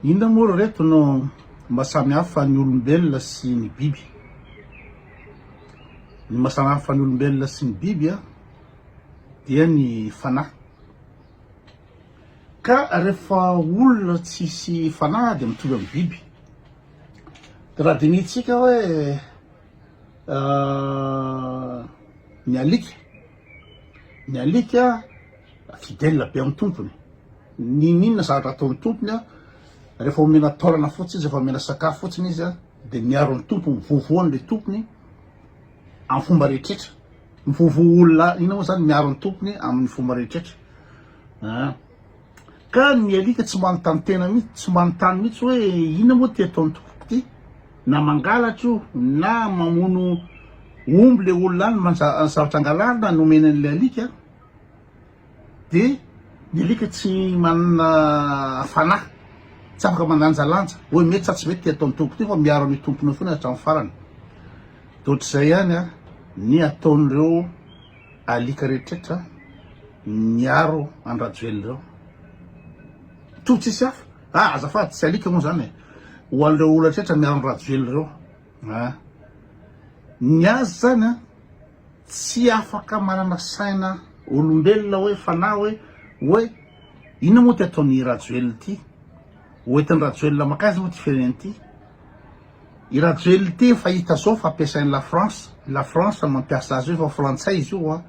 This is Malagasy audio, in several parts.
Inona moa reto no mahasamy hafa ny olombelona sy ny biby. Ny mahasamy hafa ny olombelona sy ny biby dia ny fanahy. Ka rehefa olona tsisy fanahy dia mitovy amin'ny biby. Raha dinitsika hoe ny alika fidèle be amin'ny tompony. Ninona zavatra ataon'ny tompony rehefa omena taolana fotsiny izy, rehefa omena sakafo fotsiny izy dia miaro ny tompony, mivovoany le tompony amin'ny fomba rehetraretra. Mivovo olona ina moa zany miaro ny tompony amin'ny fomba rehetraretra. Ka ny alika tsy manontany tena mihitsy, tsy manontany mihitsy hoe inona moa ty ataon'ny tompoko ty, na mangalatra io na mamono omby le olona any zavatra angalarina no omenan'le alika, dia ny alika tsy manana fanahy, tsy afaka mandanjalanja hoe mety sa tsy mety ty ataon'ny tompoko ty, fa miaro amin'ny tompony foana hatramin'ny farany. Ohatr'izay ihany ny ataon'ireo alika rehetraretra miaro an-drajoelina ireo. Toa tsisy hafa, azafady tsy alika moa zany ho an'ireo olona rehetraretra miaro an-drajoelina ireo. Ny azy zany tsy afaka manana saina olombelona hoe fanahy hoe inona moa ty ataon'ny rajoelina ty, hoentin'ny rajoelina makazy moa ty fireneny ty. I rajoelina ty fahita zao fampiasain'ny La France mampiasa azy io fa frantsay izy io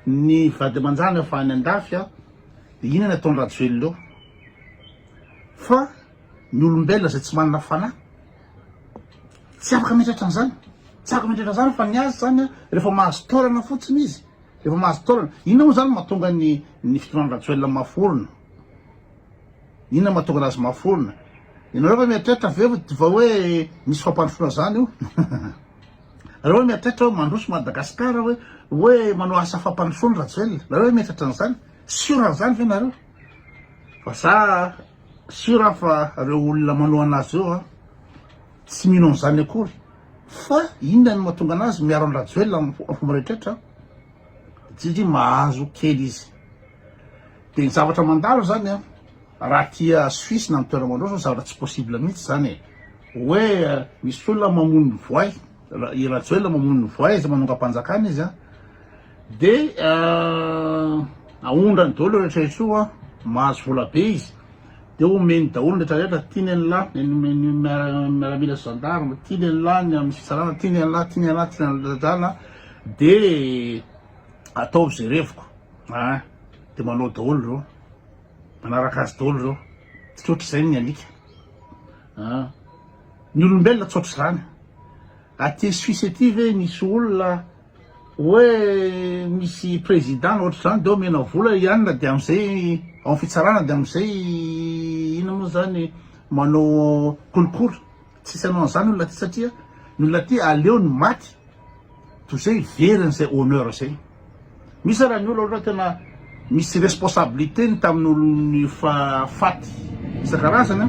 ny vady aman-jany efa any andafy dia inona ny ataon'ny rajoelina eo. Fa ny olombelona zay tsy manana fanahy tsy afaka metratra an'izany, tsy afaka metratra an'izany, fa ny azy zany rehefa mahazo taolana fotsiny izy, rehefa mahazo taolana, inona moa zany mahatonga ny fitoanan'ny rajoelina maforona, inona mahatonga azy maforona. Ianareo fa mieritreritra va hoe misy fampandrosoana zany io. Nareo hoe mieritreritra hoe mandroso Madagasikara hoe manao asa fampandrosoana rajoelina, nareo hoe mieritreritra an'izany, siora an'izany ve nareo? Fa za siora fa reo olona manao anazy eo tsy mino an'izany akory. Fa inona ny mahatonga anazy miaro ny rajoelina amin'ny fomba rehetraretra, satria mahazo kely izy. Dia ny zavatra mandalo zany raha tia Suisse na amin'ny toerana mandroso zavatra tsy possible mihitsy zany hoe misy olona mamono ny voay, i rajoelina mamono ny voay izy manonga-panjakana izy dia aondrany daholo rehetraretra io mahazo vola be izy, dia omeny daholo rehetraretra, tiany an'lahy miaramila gendarme, tiany an'lahy ny amin'ny fisarana, tiany an'lahy dia atao zay revoko, dia manao daholo reo, manaraka azy daholo reo. Tsy ohatr'izay ny alika. Ny olombelona tsy ohatr'izany. Aty Suisse aty ve nisy olona hoe misy président ohatr'izany dia omena vola ihany dia amin'izay amin'ny fitsarana, dia amin'izay ina moa zany manao kolokolo. Tsisy anao an'izany olona ty, satria ny olona ty aleony maty toy izay veriny izay honneur izay. Misy raha ny olona ohatra tena misy responsabilité ny tamin'ny olony faty isan-karazany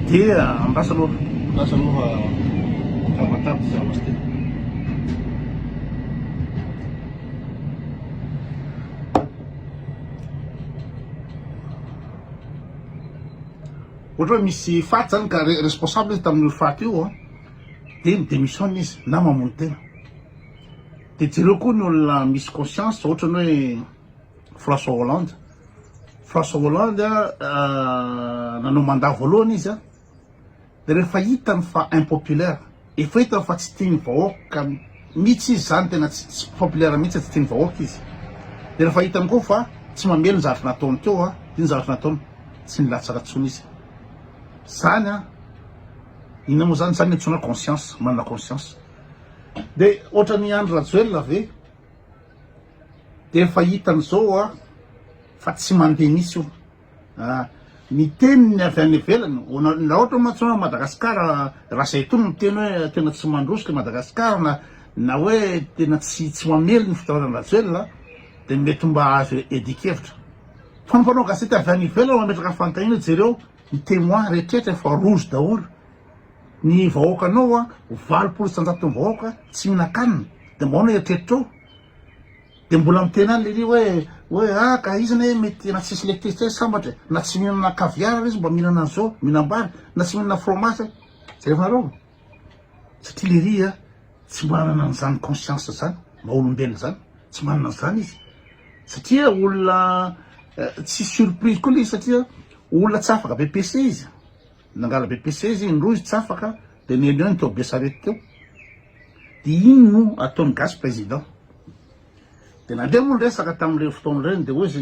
dia ambasa aloha kamatavy zavatra tena. Ohatra hoe misy faty zany ka responsable izy tamin'ny faty io dia midémissionne izy na mamono tena. Dia jereo koa ny olona misy conscience, ohatra ny hoe François Hollande nanao mandat voalohany izy dia rehefa hitany fa impopulaire, efa hitany fa tsy tiany vahoaka mihitsy izy zany, tena tsy populaire mihitsy, tsy tiany vahoaka izy, dia rehefa hitany koa fa tsy mamelo ny zavatra nataony teo dia ny zavatra nataony tsy nilatsaka tsony izy. Zany inona moa zany antsoina conscience, manana conscience. Dia ohatra ny andro rajoelina ve dia efa hitany zao fa tsy mandeha mihitsy io. Ny teniny avy any ivelany, na ohatra mantsona Madagasikara, raha zay tony miteny hoe tena tsy mandrosoka Madagasikara na hoe tena tsy mamely ny fitaovana rajoelina, dia mety mba azo edikevitra. Fa ny mpanao gazety avy any ivelany mametraka fanontaniana, jereo ny témoin rehetraretra efa rozy daholo. Ny vahoakanao 80% ny vahoaka tsy mihinan-kanina, dia mbona eritreritra eo dia mbola miteny any le hoe hoe ka izy na mety na tsisy électricité sambatra na tsy mihinana caviar izy mba mihinana an'izao mihinam-bary na tsy mihinana fromage zay fanareo satria le ry tsy manana an'izany conscience zany ma olombelona zany tsy manana an'izany izy satria olona tsy surprise koa le izy satria olona tsy afaka BPC izy nangala BPC izy indroa izy tsy afaka de neliony teo be sarety teo de iny no ataony gasy président de nandea moa resaka tam'le fotoana reny de hoe izy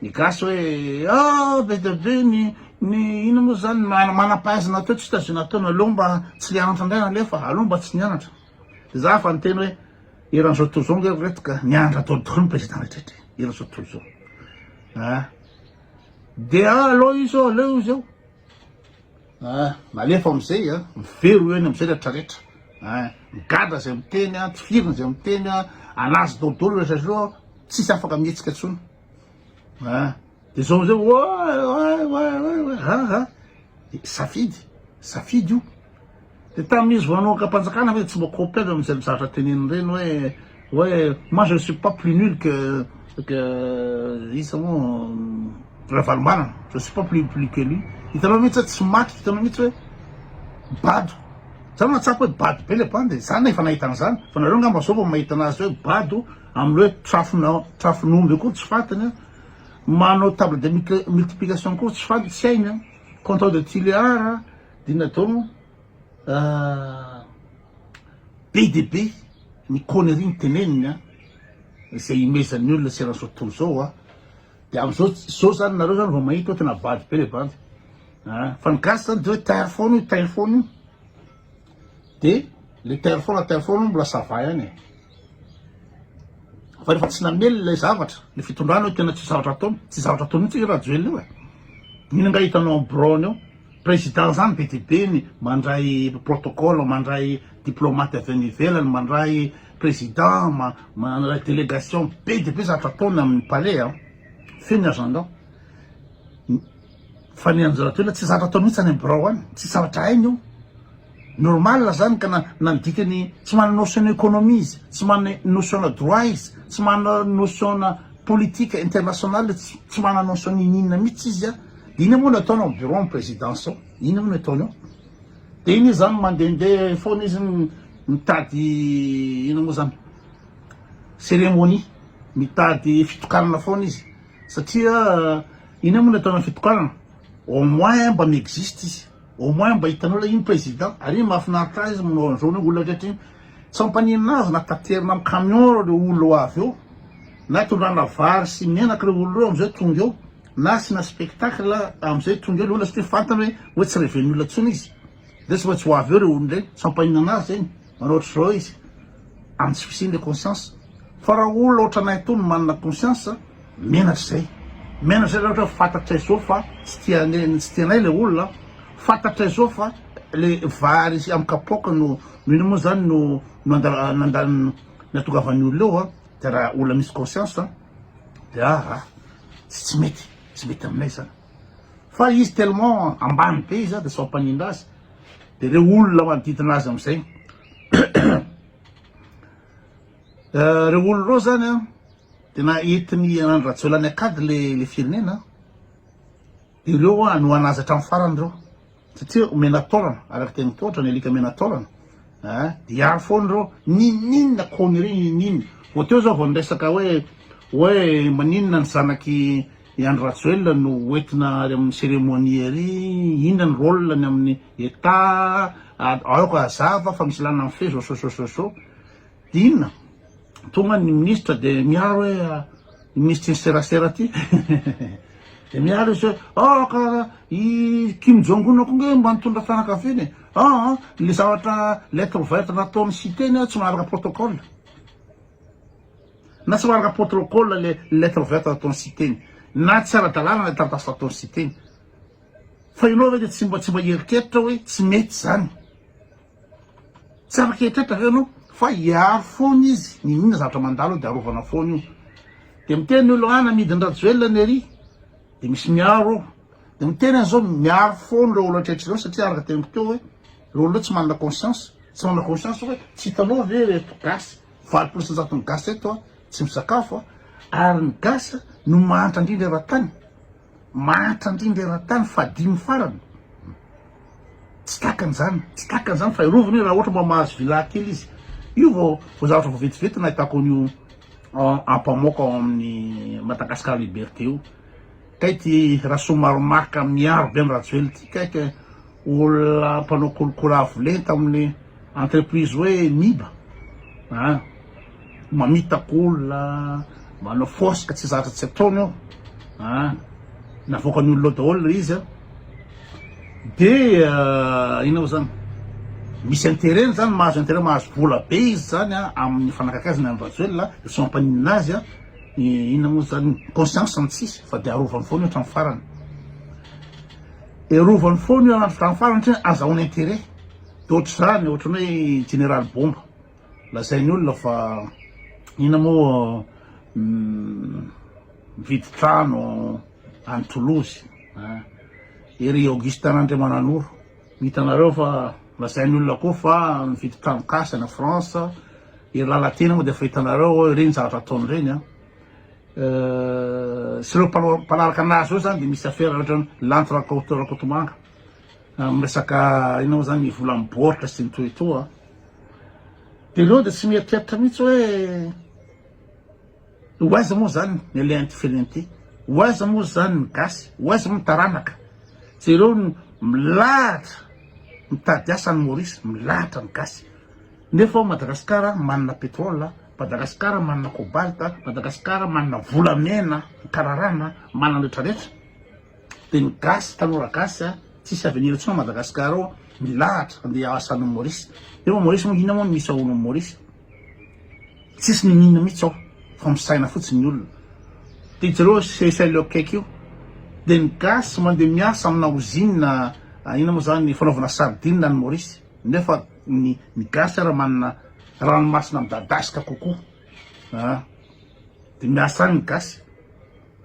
ny gasy hoe be de be ny ino moa zany manam-pahaizana teo tsy tazona ataony aloha mba tsy lianatra indray nalefa aloha mba tsy nianatra de za fa nyteny hoe eran'izao tontolo zao nge retika nianatra ataony daholo ny président rehetraretra eran'izao tontolo zao de aloha izy ao aleo izy ao nalefa am'izay mivery eny am'izay rehetrarehetra migadra zay miteny tifirina zay miteny anazy dolodolo rehetrarehetra tsisy afaka mihetsika tsony de zao am'izay de safidy io de tamin'izy vanoaka mpanjakana hoe tsy mba kopera am'izay mizatra teneny reny hoe moi je ne suis pas plus nul que isa moa Ravalomana je ne suis pas plus que lui hitanao mihitsy tsy maty hitanao mihitsy hoe bado zany mahatsapa hoe bado be le bande zany na efa nahitana zany fa nareo ngamba zao fa mahita anazy hoe bado am'le hoe trafinomby koa tsy fantany manao table de multiplication koa tsy fantany tsy hainy compteur de Tilliard dina taono be ny connerie ny teneniny zay imezan'ny olona sy eran'izao tontolo zao de am'izao zany nareo zany vao mahita hoe tena bady be le bady fa ny gasy zany de hoe tairefone io de le tairefone mbola savay any fa rehefa tsy namely le zavatra le fitondrana hoe tena tsy zavatra ataony mihitsy raha joely io iny nga hitanao am brown eo président zany be de be ny mandray protocole mandray diplomate avy any ivelany mandray président mandray délégation be de be zavatra ataony amin'ny palais feny agenda fa ny anjaratoela tsy zavatra ataony mihitsy any am brown any tsy zavatra hainy io normal zany ka nanodikany tsy manana notion économie izy tsy manana notion droit izy tsy manana notion politique internationale tsy manana notion ininona mihitsy izy de iny moa no ataony am bureau am présidence ao iny moa no ataony ao de iny izy zany mandehandeha foana izy mitady ino moa zany cérémonie mitady fitokanana foana izy satria iny moa no ataony fitokanana au moins mba miexiste izy au moins mba hitanao la iny président ary mahafinaritra azy manao an'izao olona rehetra iny tsy mampaninana azy na taterina am camion le olo avy eo na tondrana vary sy menaka le olo reo am'izay tonga eo na asina spectacle am'izay tonga eo le olona satria fantany hoe tsy reveny olona tsony izy de tsy maintsy ho avy eo re olo reny tsy mampaninana azy zany manao ohatry zao izy amin'ny tsy fisiny le conscience fa raha olona ohatra anay tony manana conscience menatra zay ohatra fantatray zao fa tsy tianay le olona fantatray zao fa le vary amy kapoka no ino moa zany no nandany natongavany olona eo de raha olona misy conscience de tsy mety aminay zany fa izy tellement ambany be izy de tsy mampanindra azy de le olona manodidina azy am'izay re olo reo zany tena entiny anandratsolany akady le firenena de reo no anazy hatramy farany reo satria omena taolana araky teny toatra ny alika mena taolana de hiaro foany reo ninina connerie nininy vo teo zao vao niresaka hoe maninona ny zanaky André Rajoelina no entina ary amin'ny cérémonie ary inona ny rôle-ny amin'ny état aoko azava fa misy lana fe so de inona tonga ny ministre de miaro hoe ministre ny serasera ty de miaro izy hoe ka Kim Jong-un ko nge mba nitondra fianakaviany le zavatra lettre verte nataony citeny tsy manaraka protocole na tsy manaraka protocole le lettre verte nataony citeny na tsy ara-dalàna le taratasy nataony citeny fa ianao ve de tsy mba erikeritra hoe tsy mety zany tsy afaka eritreritra ve anao fa hiaro foany izy ninona zavatra mandalo de arovana foany io de miteny olo namidiny Rajoelina ery de misy miaro de miteny an'izao miaro foany reo olo atrehetrareo satria araka teniko teo hoe reo olo tsy manana conscience hoe tsy hitanao ve reto gasy 20% ny gasy eto tsy misakafo ary ny gasa no mahantra indrindra eran-tany, mahantra indrindra eran-tany fa dimy farany. Tsy takan'izany fa irovony raha ohatra mba mahazo vila kely izy. Io vao zavatra vao vetivety nahitako an'io ampamoaka ao amin'ny Madagascar Liberté io. Kaiky raha somaromaka miaro be Rajoelina ty kaiky olona mpanao kolikola avolenta amin'ny entreprise hoe Miba. Mamitaka olona, manao fosika tsy zatra tsy ataony ao. Navoaka ny olona daholo izy de inao zany misy intérêt zany, mahazo intérêt, mahazo vola be izy zany amin'ny fanakakaziny amin'ny Rajoelina de sy mampaninina azy inona moa zany conscience ny tsisy fa de arovany foana io hatramin'ny farany. Arovany foana io hatramin'ny farany satria azahoany intérêt. De ohatr'izany ohatran'ny hoe général Bomba lazainy olona fa inona moa mividy trano any Toulouse. Ery Augustin Andriamananoro mitanareo fa lazainy olona koa fa mividy trano kasy na France. Ery Lalatena moa de fa hitanareo reny zavatra ataony reny. Sy ireo mpanaraka anazy eo zany de misy affaire ohatrany l'entre-Rakotomanga miresaka inao zany vola miboritra sy nitoetoa. De reo de tsy mieritreritra mihitsy hoe hoaiza moa zany ny aléanty hoaiza moa zany ny gasy, hoaiza moa taranaka. Jereo milahatra mitady asa ny Maurice, milahatra ny gasy. Nefa Madagasikara manana pétrole, Madagasikara manana cobalt, Madagasikara manana volamena, kararana, manana rehetrarehetra. De ny gasy, tanora gasy tsisy avenir intsony Madagasikara ao, milahatra andeha asa ny Maurice. Nefa Maurice moa inona moa misy ahoana Maurice? Tsisy ninina mihitsy ao, fa misaina fotsiny ny olona. De jereo sesay leo kaiky io. De ny gasy mandeha miasa amina ozinina inona moa zany fanaovana sardine ny Maurice. Nefa ny gasy raha manana ranomasina midadasika kokoa. De miasa any ny gasy.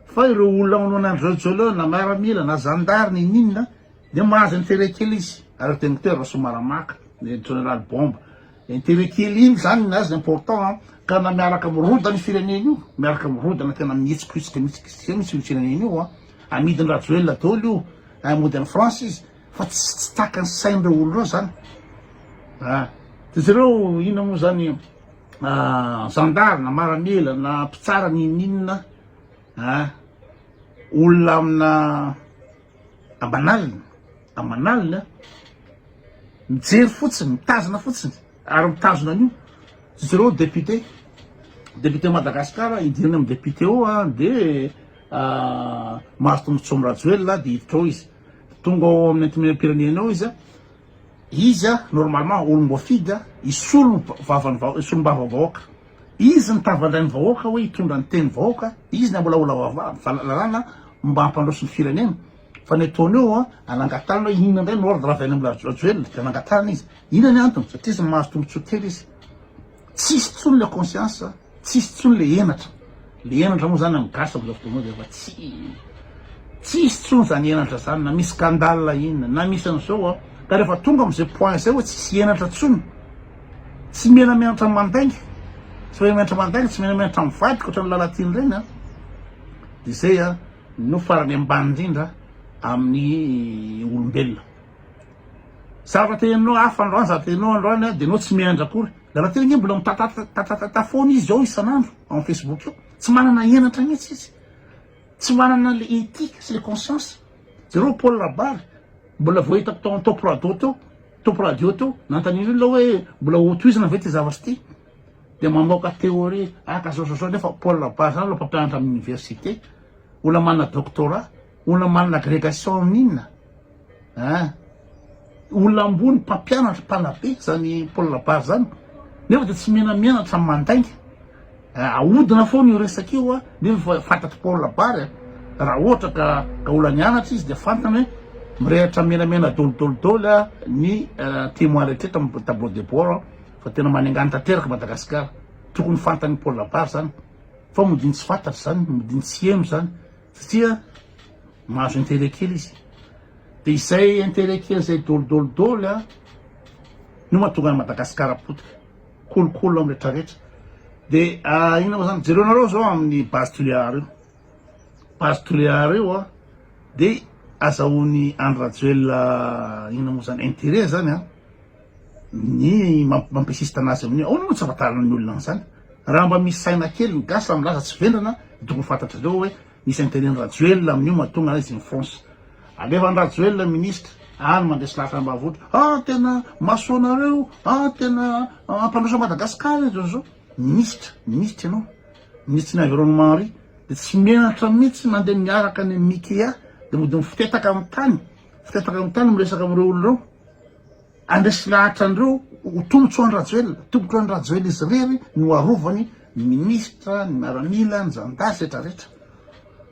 Fa ireo olona manao Rajoelina na miaramila na zandary ny ninina de mahazo intérêt kely izy. Ary directeur raha somaramaka le général Bomba. Intérêt kely iny zany nazy important ka na miaraka mirodana firenena io, miaraka mirodana tena mihetsikohetsika misy io firenena io amidiny Rajoelina daholo io, amody any France izy, fa tsy takany sain'ireo olona zany. De zareo inona moa zany zandary na maramila na mpitsara ninina olona amina amanalina mijery fotsiny, mitazona fotsiny ary mitazona an'io. Zareo député Madagasikara idirany amin'ny député eo de mahazo tombotsoa amin'ny Rajoelina de hiditra ao izy. Tonga ao amin'ny antimenam-pirenena ao izy normalement olom-boafidy isolom-bava vahoaka. Izy nitavandray ny vahoaka hoe hitondra ny teny vahoaka, izy namolaola lalàna mba hampandroso ny firenena. Fa ny ataony eo anangatalana hoe inona indray ny ordre avy any amin'ny Rajoelina de anangatalana izy. Inona ny antony? Satria izy mahazo tombotsoa kely izy. Tsisy tsony le conscience, tsisy tsony le henatra. Le henatra moa zany amin'ny gasy amin'izao fotoana de fa tsisy tsony zany henatra zany, na misy scandale inona na misy an'izao ka rehefa tonga am'izay point zay hoe tsisy henatra tsony, tsy menamenatra mandainga, tsy menamenatra mandainga, tsy menamenatra mivadika ohatran'ny Lalatiny reny de zay no farany ambany indrindra amin'ny olombelona. Zavatra teninao hafa androany, zavatra teninao androany de nao tsy miandra akory. Lalateny nge mbola mitatata foana izy ao isan'andro amin'ny Facebook io, tsy manana henatra mihitsy izy, tsy manana le éthique sy le conscience. Zareo Paul Rabary mbola voahitako tao amin'ny top radio teo nantaniny olona hoe mbola hotoizina ve ty zavatra ty, de mamoaka théorie akazaozao. Nefa Paul Rabary zany lo mpampianatra amin'ny université, olona manana doctorat, olona manana agrégation amin'inona olona ambony mpampianatra mpanabe zany Paul Rabary zany. Nefa de tsy menamenatra mandainga, ahodina foana io resaka io nefa fantatry Paul Rabary raha ohatra ka olona nianatra izy de fantany hoe mirehatra menamena dolodolodolo ny témoin rehetrrehetra amin'ny tableau de bord fa tena manengany tanteraka Madagasikara. Tokony fantany Paul Rabary zany fa modiny tsy fantatry zany, modiny tsy heno zany satria mahazo intérêt kely izy. De izay intérêt kely zay dolodolodolo no mahatonga ny Madagasikara potika kolokolo amin'ny rehetrarehetra. de ina moa zany jerenareo zao amin'ny base tuléar io de azahoany Andry Rajoelina ina moa zany intérêt zany ny mampisista anazy amin'io ao moa tsy afatarany olona zany raha mba misy saina kely ny gasy milaza tsy vendrana tokony fantatrareo hoe misy intérêt Rajoelina amin'io mahatonga azy mifonce alefa Rajoelina ministre any mandresy lahatra ambanivohitra tena masoanareo tena ampandroso Madagasikara zao ministre ianao ministre ny environnement ry de tsy menatra mihitsy mandeha miaraka ny Ikea de mody fitetaka amin'ny tany miresaka amin'ireo olonareo andresy lahatra andreo tombotso any Rajoelina izy rery no arovany ny ministre ny miaramila ny zandary rehetrarehetra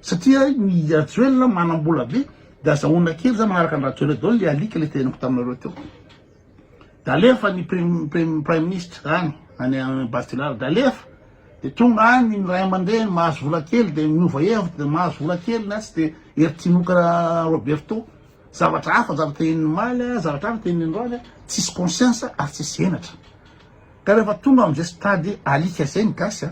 satria ny Rajoelina manam-bola be de azahoana kely zany manaraka ny Rajoelina daholo le alika le tenako taminareo teo da alefa ny prime ministre any Basilar da alefa de tonga any ny ray aman-dreny mahazo vola kely de miova hevitra de mahazo vola kely na tsy de eritinoka Roberto zavatra hafa zavatra tenin'ny maly zavatra hafa tenin'ny androany tsisy conscience ary tsisy henatra ka rehefa tonga am'izay stady alika zay ny gasy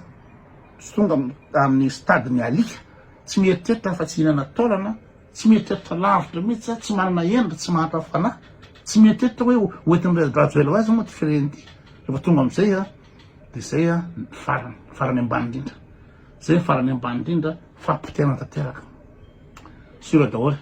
tsy tonga amin'ny stady ny alika tsy mieritreritra fa tsy hinana taolana tsy mieritreritra lavitra mihitsy tsy manana henatra tsy mahatra fanahy tsy mieritreritra hoe hoentin'ny Rajoelina azy moa ty fireny ty rehefa tonga am'izay de zay farany ambany indrindra zay farany ambany indrindra fampitena tanteraka sura daholo